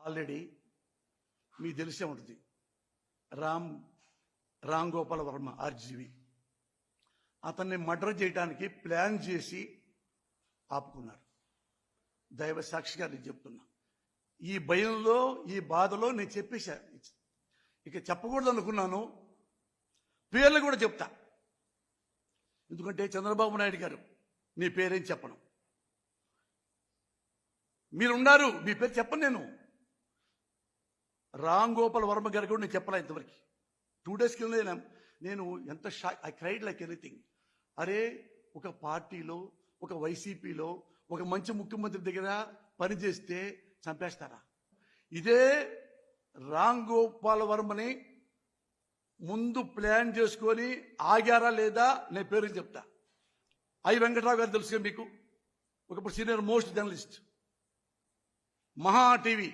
Already మీకు తెలిసే ఉంటుంది. రామ్ గోపాల్ వర్మ ఆర్జీవి అతన్ని మర్డర్ చేయడానికి ప్లాన్ చేసి ఆపుకున్నారు. దైవ సాక్షిగా నేను చెప్తున్నా. ఈ భయంలో, ఈ బాధలో నేను చెప్పేశా. ఇక చెప్పకూడదు అనుకున్నాను. పేర్లు కూడా చెప్తా. ఎందుకంటే చంద్రబాబు నాయుడు గారు నీ పేరేం చెప్పను. మీరున్నారు, మీ పేరు చెప్పను. నేను రామ్ గోపాల్ వర్మ గారు కూడా నేను చెప్పలే ఇంతవరకు. 2 days కింద నేను ఎంత ఐ క్రైడ్ లైక్ ఎనీథింగ్. అరే, ఒక పార్టీలో, ఒక వైసీపీలో ఒక మంచి ముఖ్యమంత్రి దగ్గర పనిచేస్తే చంపేస్తారా? ఇదే రామ్ గోపాల్ వర్మని ముందు ప్లాన్ చేసుకొని ఆగారా లేదా నేను పేరు చెప్తా. ఐ వెంకట్రావు గారు తెలుసుగా మీకు, ఒకప్పుడు సీనియర్ మోస్ట్ జర్నలిస్ట్, మహా టీవీ